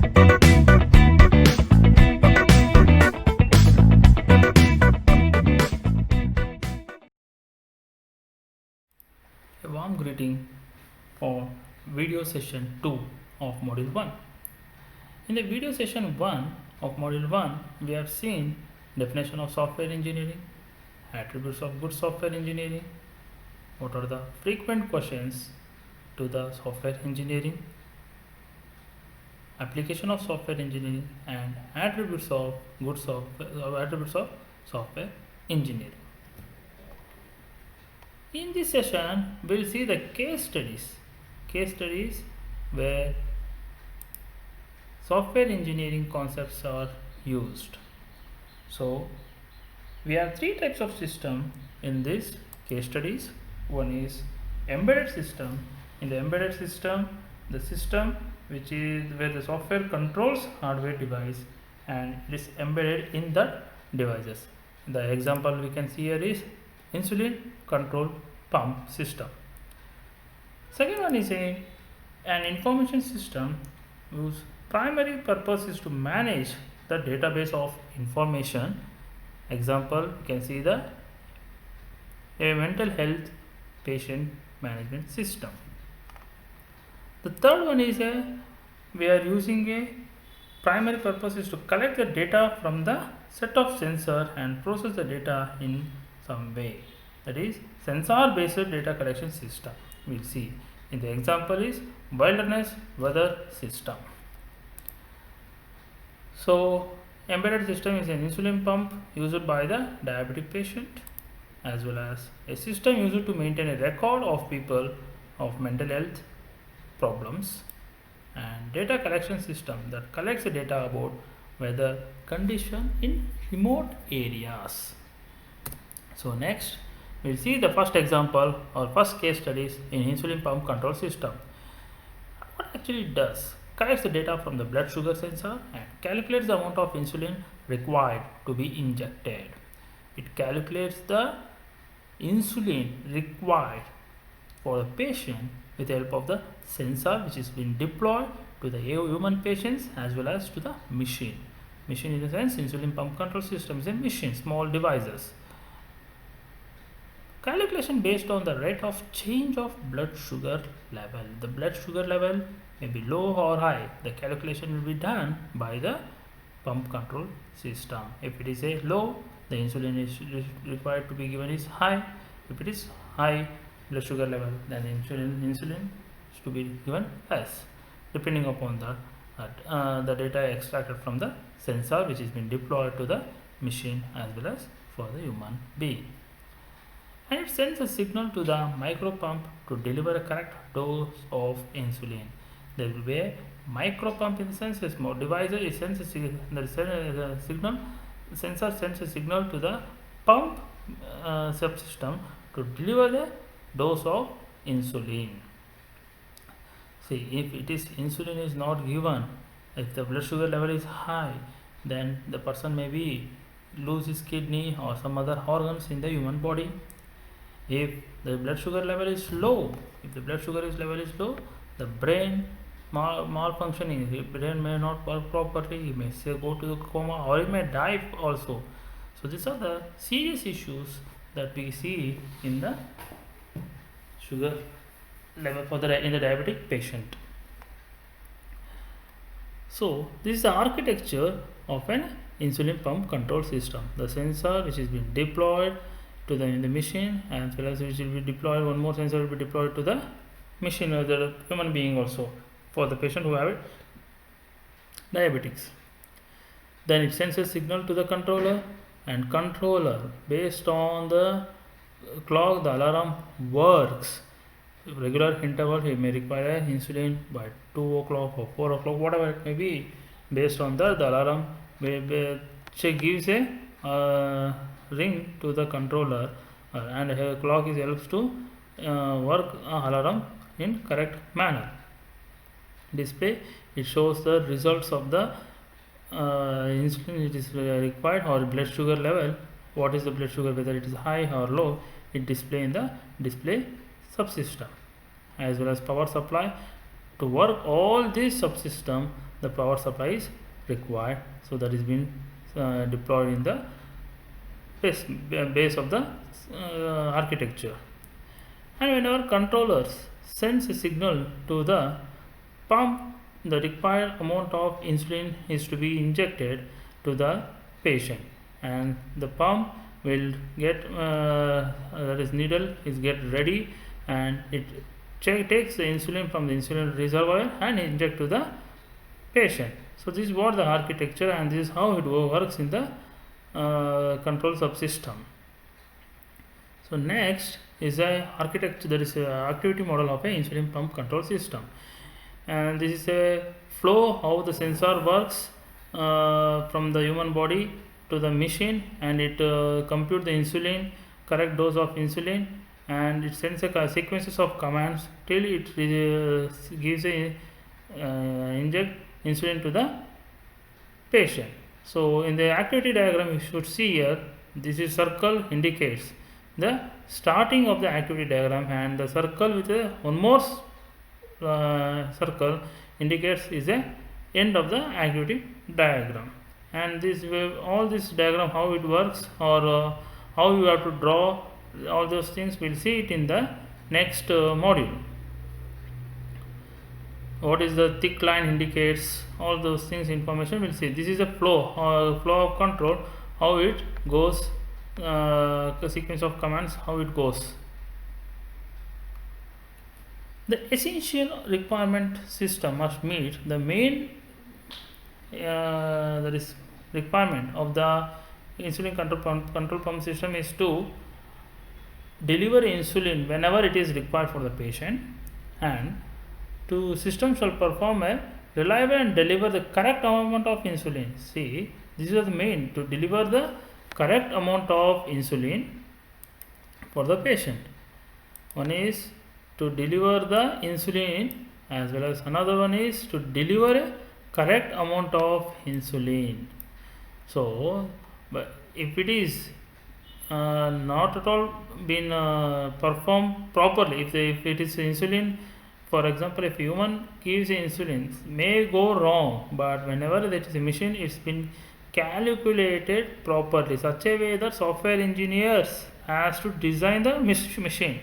A warm greeting for video session 2 of module 1. In the video session 1 of module 1, we have seen definition of software engineering, attributes of good software engineering, what are the frequent questions to the software engineering, application of software engineering, and attributes of software engineering. In this session, we'll see the case studies where software engineering concepts are used. So, we have three types of system in this case studies. One is embedded system. In the embedded system, the system which is where the software controls hardware device and it is embedded in the devices. The example we can see here is insulin control pump system. Second one is an information system whose primary purpose is to manage the database of information. Example, you can see a mental health patient management system. The third one is we are using a primary purpose is to collect the data from the set of sensor and process the data in some way. That is sensor based data collection system. We'll see in the example is wilderness weather system. So embedded system is an insulin pump used by the diabetic patient, as well as a system used to maintain a record of people of mental health problems, and data collection system that collects the data about weather condition in remote areas. So next we'll see the first example or first case studies in insulin pump control system. What actually it does? Collects the data from the blood sugar sensor and calculates the amount of insulin required to be injected. It calculates the insulin required for the patient with the help of the sensor which is being deployed to the human patients as well as to the machine. Machine in the sense insulin pump control system is a machine, small devices. Calculation based on the rate of change of blood sugar level. The blood sugar level may be low or high. The calculation will be done by the pump control system. If it is a low, the insulin is required to be given is high. If it is high blood sugar level, then insulin is to be given less, depending upon the data extracted from the sensor which is being deployed to the machine as well as for the human being. And it sends a signal to the micro pump to deliver a correct dose of insulin. There will be a micro pump in the sense a small device. It sends a signal. The sensor sends a signal to the pump subsystem to deliver the dose of insulin. See, if it is insulin is not given, if the blood sugar level is high, then the person may be lose his kidney or some other organs in the human body. If the blood sugar level is low, the brain malfunctioning, the brain may not work properly, he may say go to the coma or he may die also. So these are the serious issues that we see in the sugar level in the diabetic patient. So this is the architecture of an insulin pump control system. The sensor which is being deployed to in the machine, as well as which will be deployed, one more sensor will be deployed to the machine or the human being also for the patient who have diabetics. Then it sends a signal to the controller, and controller based on the clock the alarm works. Regular interval he may require insulin by 2 o'clock or 4 o'clock, whatever it may be. Based on that, the alarm gives a ring to the controller, and a clock is helps to work alarm in correct manner. Display, it shows the results of the insulin it is required or blood sugar level. What is the blood sugar, whether it is high or low, it display in the display subsystem, as well as power supply. To work all this subsystem, the power supply is required. So that is been deployed in the base of the architecture. And whenever controllers sends a signal to the pump, the required amount of insulin is to be injected to the patient, and the pump will get that is needle is get ready, and it takes the insulin from the insulin reservoir and inject to the patient. So this is what the architecture, and this is how it works in the control subsystem. So next is a architecture, that is a activity model of a insulin pump control system, and this is a flow how the sensor works from the human body to the machine, and it compute the insulin, correct dose of insulin, and it sends a sequences of commands till it gives a inject insulin to the patient. So in the activity diagram you should see here, this is circle indicates the starting of the activity diagram, and the circle with one more circle indicates is a end of the activity diagram. And this way, all this diagram how it works, or how you have to draw all those things, we'll see it in the next module. What is the thick line indicates, all those things information we'll see. This is a flow of control, how it goes, the sequence of commands, how it goes. The essential requirement system must meet the main that is requirement of the insulin control pump system is to deliver insulin whenever it is required for the patient, and to system shall perform a reliable and deliver the correct amount of insulin. See, this is the main, to deliver the correct amount of insulin for the patient. One is to deliver the insulin, as well as another one is to deliver a correct amount of insulin. So, but if it is not at all been performed properly, if it is insulin, for example, if human gives insulin, may go wrong, but whenever that is a machine, it's been calculated properly, such a way that software engineers has to design the machine.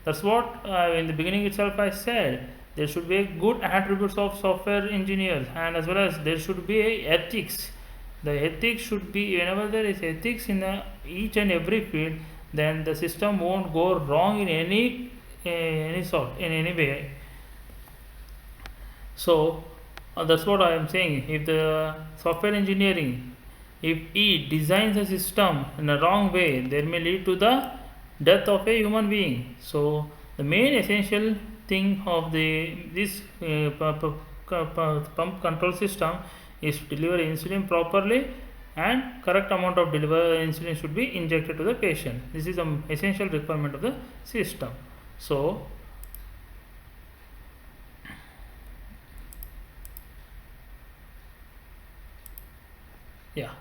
That's what in the beginning itself I said, there should be good attributes of software engineers, and as well as there should be a ethics. The ethics should be, whenever there is ethics in each and every field, then the system won't go wrong in any sort, in any way. So that's what I am saying. If the software engineering, if he designs a system in a wrong way, there may lead to the death of a human being. So the main essential thing of this pump control system is to deliver insulin properly, and correct amount of delivered insulin should be injected to the patient. This is the essential requirement of the system. So yeah,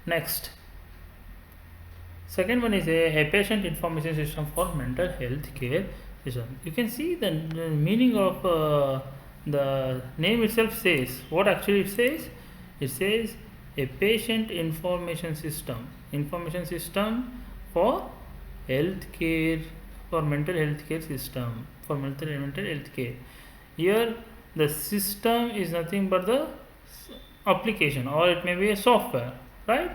next, second one is a patient information system for mental health care system. You can see the meaning of the name itself says what actually it says. It says a patient information system for health care, for mental health care system, for mental health care. Here the system is nothing but the application, or it may be a software, right?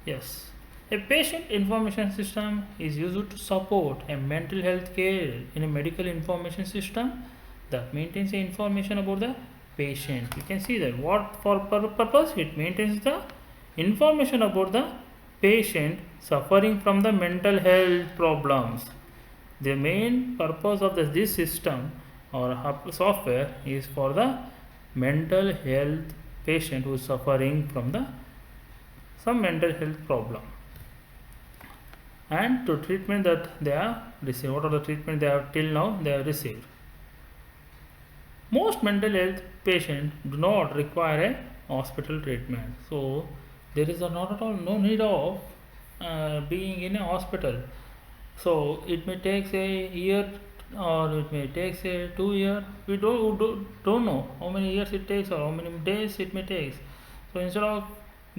Yes. A patient information system is used to support a mental health care in a medical information system that maintains the information about the patient. You can see that what for purpose it maintains the information about the patient suffering from the mental health problems. The main purpose of this system or software is for the mental health patient who is suffering from some mental health problem, and to treatment that they have received. What are the treatment they have till now they have received? Most mental health patients do not require a hospital treatment, so there is not at all no need of being in a hospital. So it may take a year or it may take say 2 years. We don't know how many years it takes or how many days it may take. So instead of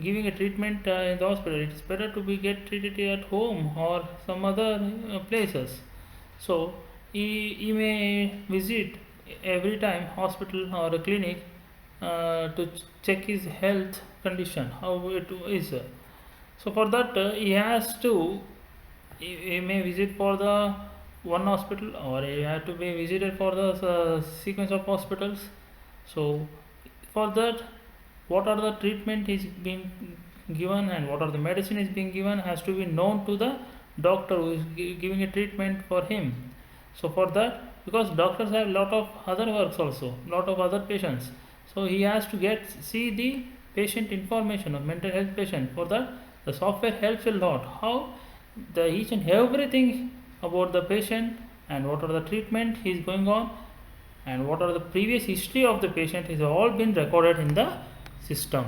giving a treatment in the hospital, it is better to be get treated at home or some other places. So he may visit every time hospital or a clinic to check his health condition, how it is. So for that he has to he may visit for the one hospital, or he have to be visited for the sequence of hospitals. So for that, what are the treatment is being given and what are the medicine is being given has to be known to the doctor who is giving a treatment for him. So for that, because doctors have lot of other works also, lot of other patients, so he has to get see the patient information of mental health patient. For that, the software helps a lot. How the each and everything about the patient and what are the treatment he is going on and what are the previous history of the patient is all been recorded in the system.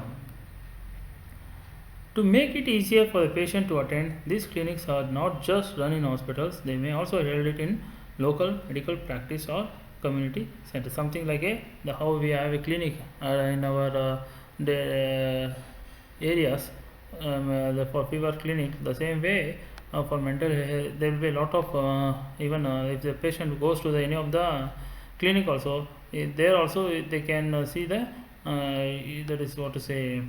To make it easier for the patient to attend, these clinics are not just run in hospitals, they may also held it in local medical practice or community center. Something like how we have a clinic in our the areas, for fever clinic. The same way for mental health, there will be a lot of even if the patient goes to any of the clinic also, there also they can see the that is what to say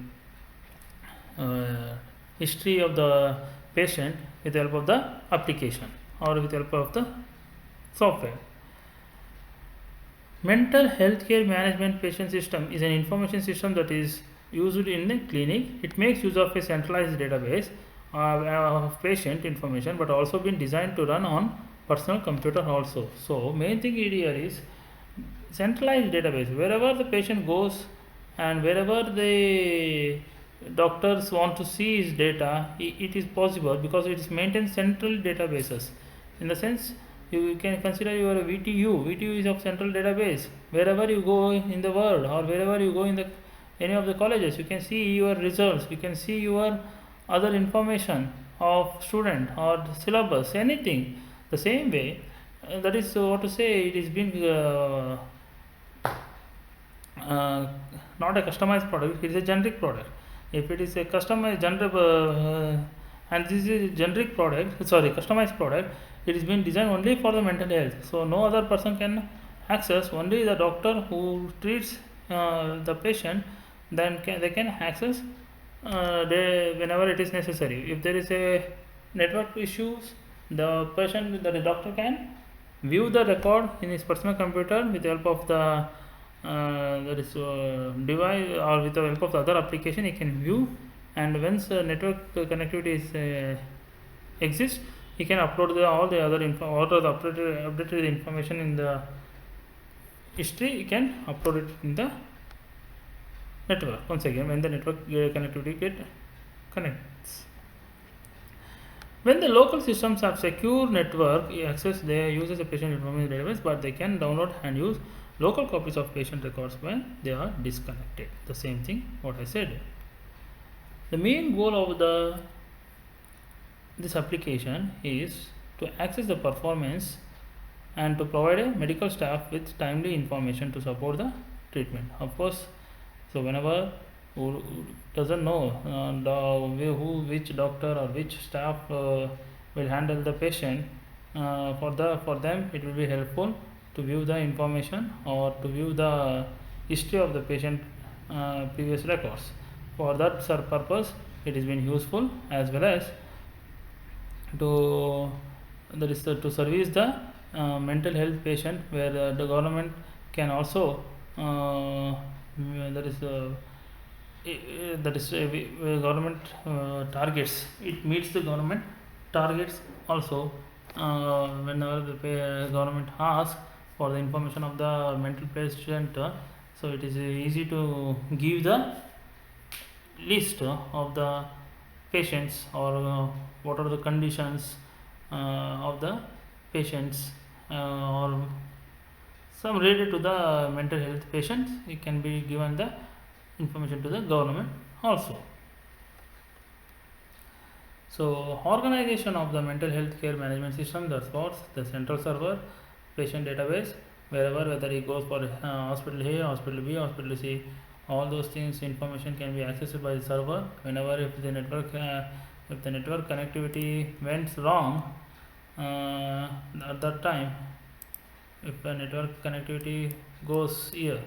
history of the patient with the help of the application or with the help of the software. Mental health care management patient system is an information system that is used in the clinic. It makes use of a centralized database of patient information, but also been designed to run on personal computer also. So main thing here is centralized database. Wherever the patient goes and wherever the doctors want to see his data, it is possible because it is maintained central databases. In the sense, you can consider your VTU. VTU is of central database. Wherever you go in the world or wherever you go in the any of the colleges, you can see your results. You can see your other information of student or syllabus, anything. The same way, that is what to say. It is being not a customized product. It is a generic product. If it is a customized generic and this is a generic product, sorry, customized product, it is been designed only for the mental health. So no other person can access. Only the doctor who treats the patient, then they can access whenever it is necessary. If there is a network issues, the patient, the doctor can view the record in his personal computer with the help of the that is device or with the help of the other application. He can view, and once network connectivity is exists, he can upload all the other all the updated information in the history. He can upload it in the network once again when the network connectivity get connects. When the local systems have secure network access, they uses a patient information database, but they can download and use local copies of patient records when they are disconnected. The same thing what I said. The main goal of this application is to access the performance and to provide a medical staff with timely information to support the treatment. Of course, so whenever who doesn't know which doctor or which staff will handle the patient, for them it will be helpful to view the information or to view the history of the patient previous records. For that purpose, it has been useful, as well as to to service the mental health patient, where the government can also government targets. It meets the government targets also whenever the government asks for the information of the mental patient. So it is easy to give the list of the patients or what are the conditions of the patients or some related to the mental health patients. It can be given the information to the government also. So organization of the mental health care management system, that's what the central server patient database, wherever, whether he goes for hospital A, hospital B, hospital C, all those things information can be accessed by the server. Whenever if the network connectivity went wrong, at that time, if the network connectivity goes here,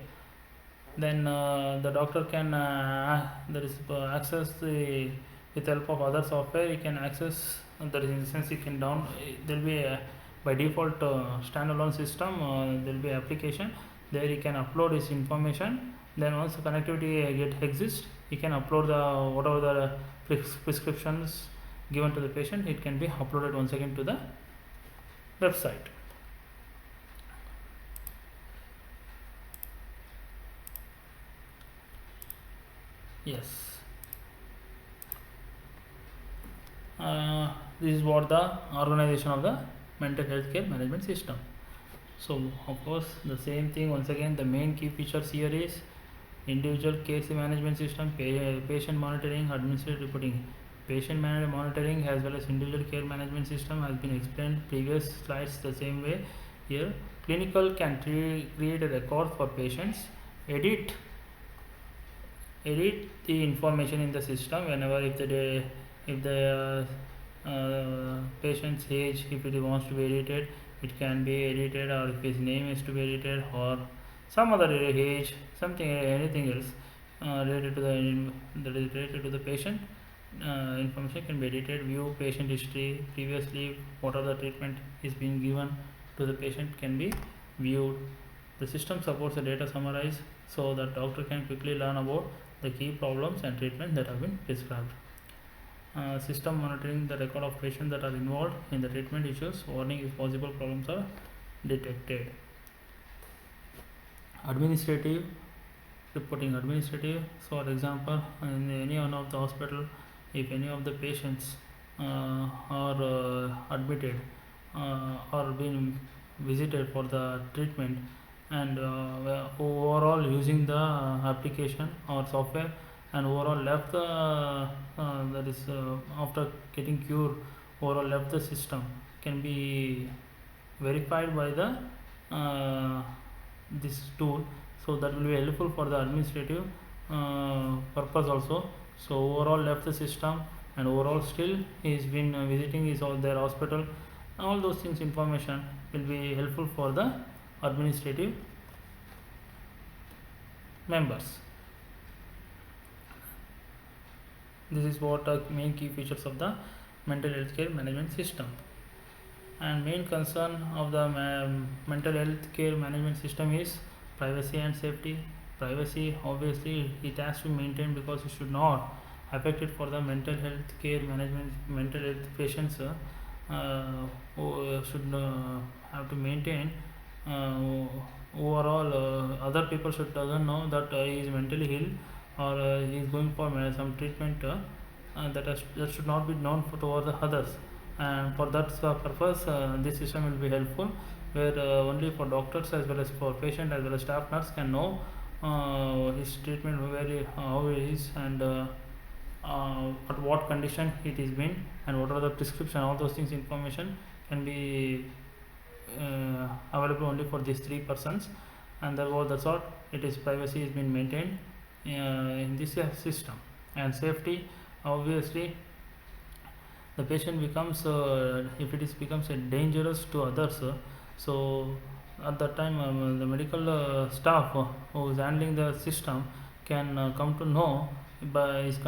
then the doctor can access the, with help of other software he can access, that is in the sense he can down, there will be a, by default standalone system, there will be application, there he can upload his information. Then once the connectivity exists, he can upload the whatever the prescriptions given to the patient, it can be uploaded once again to the website. Yes, this is what the organization of the mental health care management system. So of course the same thing, once again the main key features here is individual case management system, patient monitoring, administrative reporting. Patient monitoring as well as individual care management system has been explained previous slides the same way. Here clinical can create a record for patients, edit the information in the system whenever if the patient's age, if it wants to be edited, it can be edited, or if his name is to be edited, or some other age, something, anything else related to the patient, information can be edited. View patient history, previously what are the treatment is being given to the patient can be viewed. The system supports a data summarize so that doctor can quickly learn about the key problems and treatment that have been prescribed. System monitoring the record of patients that are involved in the treatment issues, warning if possible problems are detected. Administrative reporting, so for example in any one of the hospital, if any of the patients are admitted or been visited for the treatment, and overall using the application or software, and overall left the that is after getting cured, overall left the system, can be verified by the this tool. So that will be helpful for the administrative purpose also. So overall left the system, and overall still he is been visiting his their hospital, all those things information will be helpful for the administrative members. This is what are main key features of the mental health care management system. And main concern of the mental health care management system is privacy and safety. Privacy, obviously it has to be maintained because it should not affect it for the mental health care management. Mental health patients who should have to maintain overall other people should doesn't know that he is mentally ill, or he is going for some treatment that should not be known to the others. And for that purpose this system will be helpful, where only for doctors as well as for patient as well as staff nurse can know his treatment, how it is, and at what condition it is been, and what are the prescription, all those things information can be available only for these three persons. And that's what it is, privacy has been maintained in this system. And safety, obviously the patient becomes if it is becomes dangerous to others, so at that time the medical staff who is handling the system can come to know by his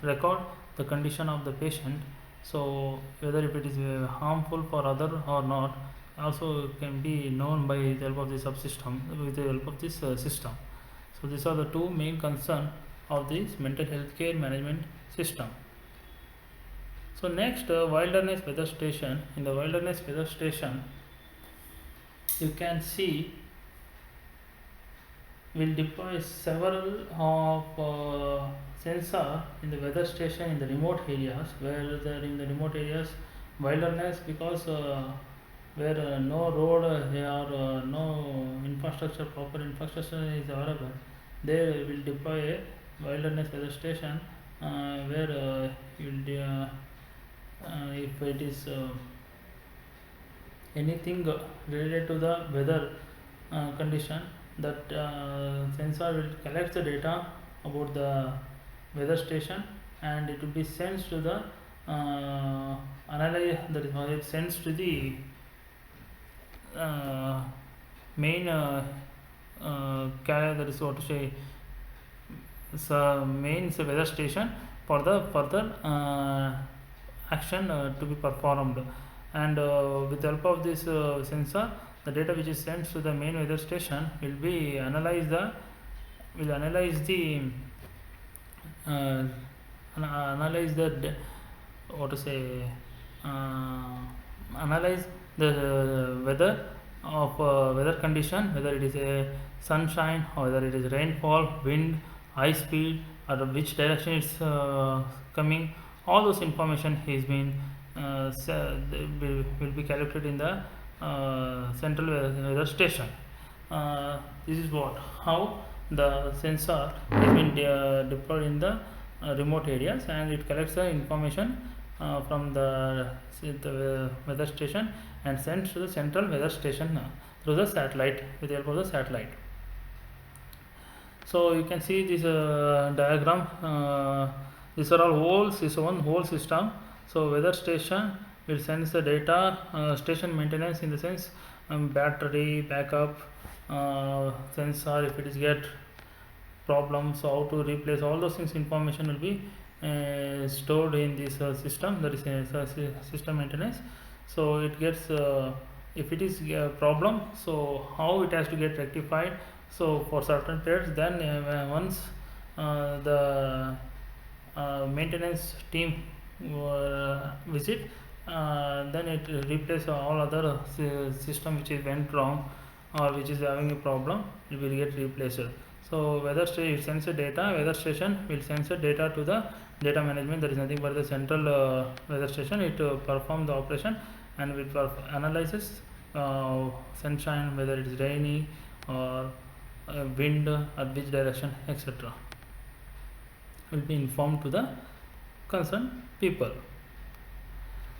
record the condition of the patient. So whether if it is harmful for other or not, also can be known by the help of the subsystem, with the help of this system. So these are the two main concerns of this mental health care management system. So next, wilderness weather station. In the wilderness weather station, you can see we'll deploy several of sensor in the weather station in the remote areas, where there in the remote areas wilderness, because where no road or no infrastructure, proper infrastructure is available, they will deploy a wilderness weather station where you will if it is anything related to the weather condition, that sensor will collect the data about the weather station, and it will be sent to the analyze, that is it sends to the main that is what to say, main weather station for the further action to be performed. And with the help of this sensor, the data which is sent to the main weather station will be analyze the what to say, analyze the weather of weather condition, whether it is a sunshine or whether it is rainfall, wind, high speed, or which direction it's coming. All those information is been will be calculated in the central weather station. This is what how the sensor has been deployed in the remote areas, and it collects the information from the weather station and sends to the central weather station through the satellite, with the help of the satellite. So you can see this diagram. These are all this one whole system. So weather station will send the data, station maintenance in the sense battery backup, sensor if it is get problems, how to replace, all those things information will be stored in this system, that is system maintenance. So it gets if it is a problem, so how it has to get rectified. So for certain periods, then once the maintenance team visit, then it replace all other system which is went wrong or which is having a problem, it will get replaced. So weather station sends the data, weather station will send the data to the data management, that is nothing but the central weather station. It perform the operation and will analyzes sunshine, whether it is rainy or wind, at which direction, etc. will be informed to the concerned people.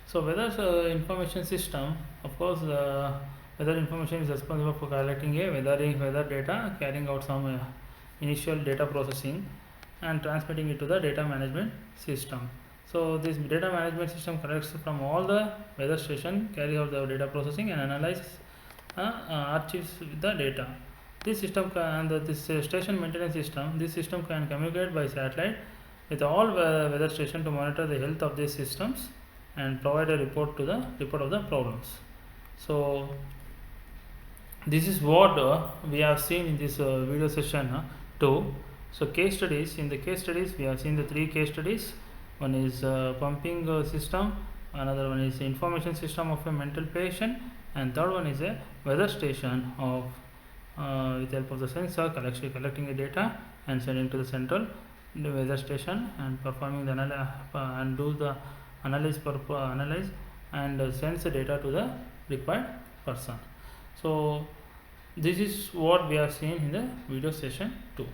So weather information system, of course, weather information is responsible for collecting a weather data, carrying out some initial data processing and transmitting it to the data management system. So this data management system collects from all the weather station, carry out the data processing and analyze archives with the data. This system this station maintenance system, this system can communicate by satellite with all weather station to monitor the health of these systems and provide a report of the problems. So this is what we have seen in this video session 2. So case studies, in the case studies we have seen the 3 case studies. One is pumping system, another one is information system of a mental patient, and third one is a weather station of with the help of the sensor collecting the data and sending to the central weather station and performing the and do the analyze and sends the data to the required person. So this is what we have seen in the video session 2.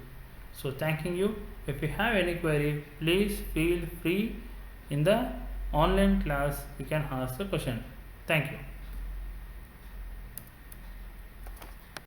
So thanking you. If you have any query, please feel free in the online class, you can ask the question. Thank you.